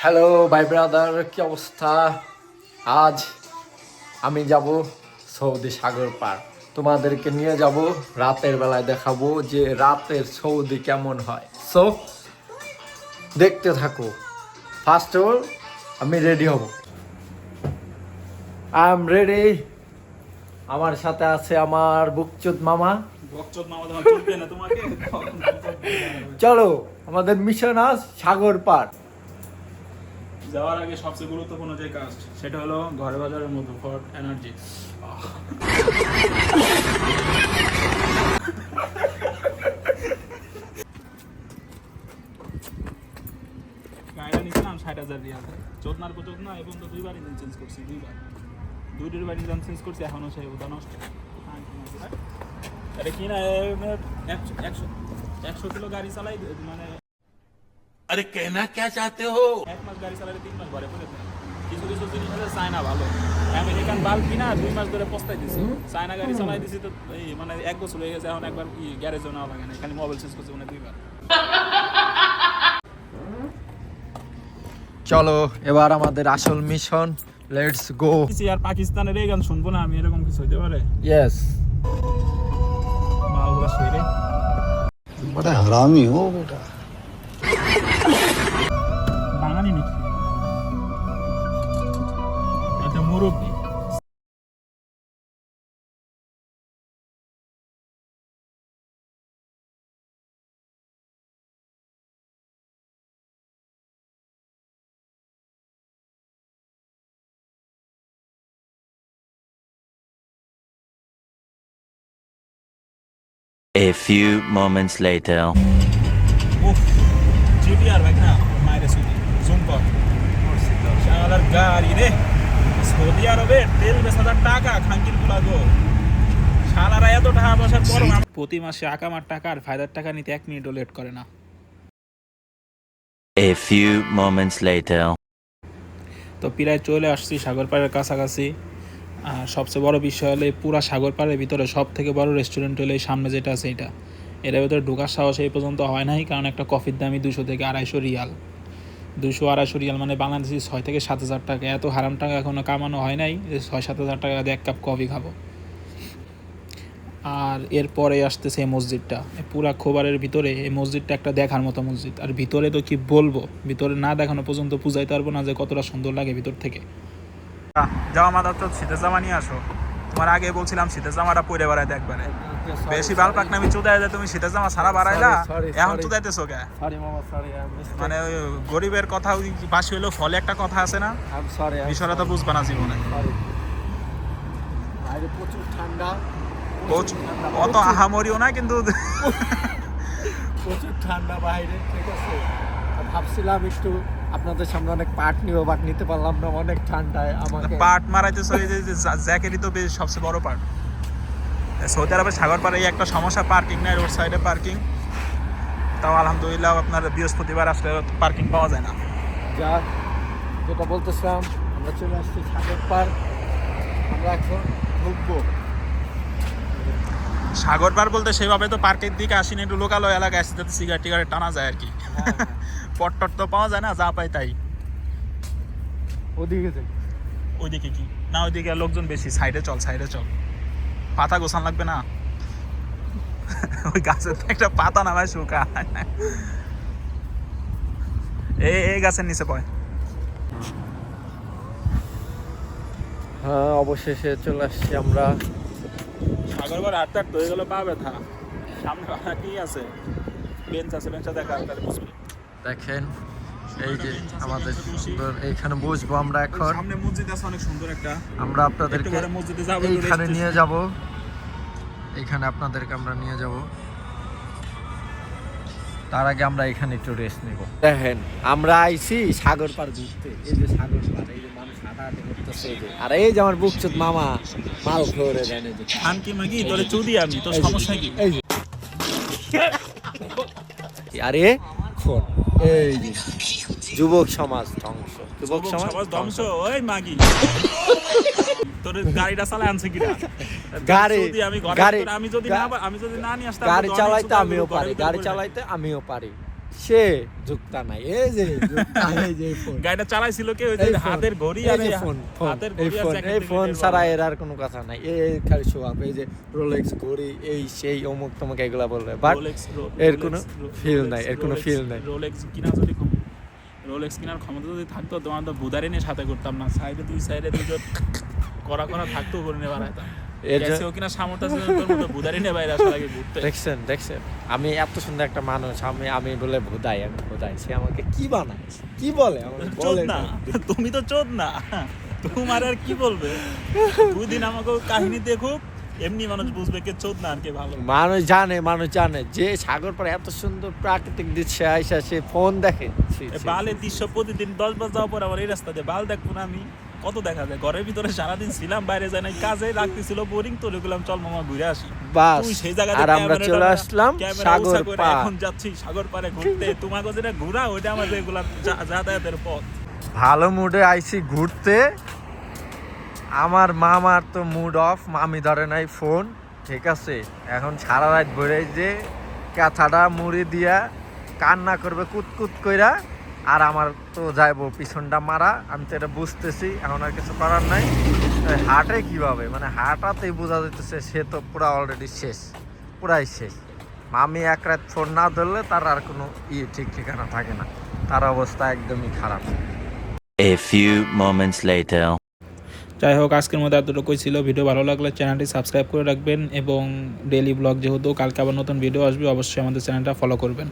Hello ভাই brother, কি অবস্থা? আজ আমি যাব সৌদি সাগর পার। তোমাদেরকে নিয়ে যাব, রাতের বেলায় দেখাবো যে রাতের সৌদি কেমন হয়। সো দেখতে থাকো। ফার্স্ট অফ অল আমি রেডি হব। I am ready. আমার সাথে আছে আমার বুকচুদ মামা। চলো, আমাদের মিশন আজ সাগর পার। যাওয়ার আগে সবচেয়ে গুরুত্বপূর্ণ যে কাজ সেটা হলো ঘরে বাজারের মতো ফর এনার্জি। গাড়িটা নিয়েছিলাম 60,000 রিয়াল। চোদনার পর চোদনা এবং তো দুইবার ইঞ্জিন চেঞ্জ করছি, দুইবার ইঞ্জিন চেঞ্জ করছি, এখনও সেই ওটা নষ্ট। এটা কি না 100 কিলো গাড়ি চালাই, মানে अरे कहना क्या चाहते हो? 1 মাস গাড়ি চালালে 3 মাস ঘরে পড়ে যায়। কিছু কিছু জিনিস আছে চায়না ভালো, আমেরিকান বাল্ব কিনা 2 মাস ধরে পস্তাই দিছি। চায়না গাড়ি চালাই দিছি তো এই মানে 1 বছর হয়ে গেছে, এখন একবার কি গ্যারেজও নেওয়া লাগে না, খালি মোবাইল চেঞ্জ করছে মানে 2 বার। চলো এবার আমাদের আসল মিশন, লেটস গো। আর পাকিস্তানের এই গান শুনবো না আমি, এরকম কিছু হইতে পারে? ইয়েস। মালগুলা সেরে बड़ा हरामी हो बेटा। বাঙালি নাকি একটা মুরব্বী? A few moments later. উফ, জিটিআর ভাই না মাইরে সুদি জুম কর শালার গাড়ি রে। সৌদি আরবে তেল 20,000 টাকা খাঙ্কির গুলা গো। শালারা এত টাকা বসার পর প্রতি মাসে আকামার টাকা আর ফায়দার টাকা নিতে 1 মিনিটও লেট করে না। A few moments later. তো প্রায় চলে আসছি সাগর পাড়ের কাছাকাছি। আর সবচেয়ে বড় বিষয় হলো এই পুরা সাগর পাড়ের ভিতরে সব থেকে বড় রেস্টুরেন্ট হলো এই সামনে যেটা আছে এটা। এর ভিতরে ঢোকার সাহস এই পর্যন্ত হয় নাই, কারণ একটা কফির দামই 200 থেকে 250 রিয়াল। 200-250 রিয়াল মানে বাংলাদেশি 6 থেকে 7,000 টাকা। এত হারাম টাকা এখনও কামানো হয় নাই যে 6-7,000 টাকা দিয়ে 1 কাপ কফি খাবো। আর এরপরে আসতেছে এই মসজিদটা। পুরা খোবারের ভিতরে এই মসজিদটা একটা দেখার মতো মসজিদ। আর ভিতরে তো কি বলবো, ভিতরে না দেখানো পর্যন্ত বুঝাইতে পারবো না যে কতটা সুন্দর লাগে ভিতর থেকে। যাওয়া মাথা তো শীতের জামা নিয়ে আসো। তোমার আগে বলছিলাম শীতের জামাটা পরে বেড়াইতে একবারে। বেশি বাল পাক নামি চুদাই যায়, তুমি শীতের জামা সারা বাড়াইলা, এখন চুদাইতেছো কে? সরি মামা, সরি। মানে ওই গরিবের কথা ওই পাশে হইলো ফলে একটা কথা আছে না, বিষয়টা তো বুঝবা না জীবনে। বাইরে প্রচুর ঠান্ডা, অত আহামরিও না কিন্তু প্রচুর ঠান্ডা বাইরে, ঠিক আছে। ভাবছিলাম একটু আপনাদের সামনে অনেক পাট নিব, বাট নিতে পারলাম না, অনেক ঠান্ডায় আমাকে পাট মারাইতেছো। এই যে জ্যাকেটই তো বেশ সবচেয়ে বড় পার্ট। সৌদি আরবের সাগর পাড়ে এই একটা সমস্যা, পার্কিং নাই, রোড সাইডে পার্কিং। তাও আলহামদুলিল্লাহ আপনার বৃহস্পতিবার আসলে পার্কিং পাওয়া যায় না। যাক, যেটা বলতেছিলাম, আমরা চলে আসছি সাগর পার। আমরা এখন ঢুকবো সাগর পার বলতে সেভাবে তো পার্কের দিকে আসিনি, একটু লোকালয় এলাকায় আসতে সিগারেট টিগারেট টানা যায় আর কি। পটটট তো পাওয়া যায় না, যা পাই তাই। ওদিকে যাই। ওইদিকে কি না, ওইদিকে লোকজন বেশি। সাইডে চল, সাইডে চল, পাতা গোছান লাগবে না। ওই গাছের একটা পাতা নামায় শুকা, এই গাছের নিচে পড়ে। হ্যাঁ, অবশেষে চলে আসছি আমরা। সাগর পার হাঁটতে হাঁটতে হয়ে গেল পা ব্যথা। সামনে কি আছে, বেঞ্চ আছে, বেঞ্চটা দেখা বুঝবে। দেখেন এই যে আমাদের সুন্দর, এইখানে বসবো আমরা এখন। সামনে মসজিদ আছে অনেক সুন্দর একটা, আমরা আপনাদেরকে মসজিদে যাবো, এইখানে নিয়ে যাব। এইখানে আপনাদেরকে আমরা নিয়ে যাব। তার আগে আমরা এখানে একটু রেস্ট নিব। দেখেন আমরা আইছি সাগর পার ঘুরতে। এই যে সাগর পার, এই যে মানুষ হাঁটাহাঁটি করতেছে, এই যে। আর এই যে আমার বুকচুদ মামা মাল খোরে দেন, এই যে খান কি মাগি তোরে চুদি আমি, তোর সমস্যা কি? এই যে আরে খোর, এই যে যুবক সমাজ ধ্বংস, যুবক সমাজ ধ্বংস। ওই মাগি তোর গাড়িটা চালায় আনছে কিনা? গাড়ি আমি যদি না নিয়ে আসতাম, গাড়ি চালাইতে আমিও পারি, গাড়ি চালাইতে আমিও পারি। সে যুক্তা নাই, এই যে যুক্তা, এই যে ফোন, গাড়িটা চালাইছিল কে ওই যে এই ফোন, হাতের ঘড়ি এই আর যে এই ফোন, হাতের এই ঘড়ি আর ফোন, জ্যাকেট এই থেকে ফোন বের ছাড়া করা। এর আর কোনো কথা নাই। এই খালি শো আপ, এই যে রোলেক্স ঘড়ি, এই সেই অমুক তমুক এগুলা বলবে, বাট এর কোনো ফিল নাই, এর কোনো ফিল নাই। রোলেক্স কিনা যদি রোলেক্স কেনার ক্ষমতা যদি থাকতো তোমার তো বুদারি নিয়ে সাথে করতাম না, সাইডে দুজন করা থাকতো করে নিয়ে বাড়াইতাম। এর জন্য- ক্যাসিও কিনা সামর্থ্য ছিল তোর মতো বুদারি নিয়ে বাইরে আসা লাগে ঘুরতে। দেখছেন আমি এত সুন্দর একটা মানুষ, আমি বলে ভোদাই, আমি ভোদাই, সে আমাকে কি বানায়, কি বলে, আমাকে চোদ বলে না, তুমি তো চোদ না, তোমার আর কি বলবে? দুদিন আমাকে কাহিনী দেখুক, এমনি মানুষ বুঝবে কে চোদ না আর কে ভালো। মানুষ জানে যে সাগর পাড়ে এত সুন্দর প্রাকৃতিক দৃশ্য আইসা সে ফোন দেখে। ছি, ছি, বালের দৃশ্য প্রতিদিন 10 বার যাওয়ার পর আবার এই রাস্তা দিয়ে বাল দেখবো না আমি? কত দেখা যায়, ঘরের ভিতরে সারাদিন ছিলাম, বাইরে যাই নাই, কাজে লাগতেছিল বোরিং, তো গেলাম চল মামা ঘুরে আসি। বাস, তুই সেই জায়গাতে আর আমরা চলে আসলাম সাগর পাড়। এখন যাচ্ছি সাগর পাড়ে ঘুরতে, তোমাকে যেটা ঘোরা ওইটা আমার রেগুলার যাতায়াতের পথ। ভালো মুডে আইছি ঘুরতে, আমার মামার তো মুড অফ, মামি ধরে নাই ফোন, ঠিক আছে, এখন সারা রাত ভরে যে কাঁথাটা মুড়ি দিয়া কান্না করবে কুতকুত কইরা, আর আমার তো যাইবো পিছনটা মারা, আমি তো এটা বুঝতেছি, এখন আর কিছু করার নাই। হাটে কিভাবে, মানে হাঁটাতেই বোঝা যাইতেছে সে তো পুরা অলরেডি শেষ, পুরাই শেষ। মামি এক রাত ফোন না ধরলে তার আর কোনো ঠিক ঠিকানা থাকে না, তার অবস্থা একদমই খারাপ। A few moments later. যাই হোক, আজকের মধ্যে এতটুকুই ছিল। ভিডিও ভালো লাগলে চ্যানেলটি সাবস্ক্রাইব করে রাখবেন এবং ডেইলি ব্লগ যেহেতু কালকে আবার নতুন ভিডিও আসবে, অবশ্যই আমাদের চ্যানেলটা ফলো করবেন।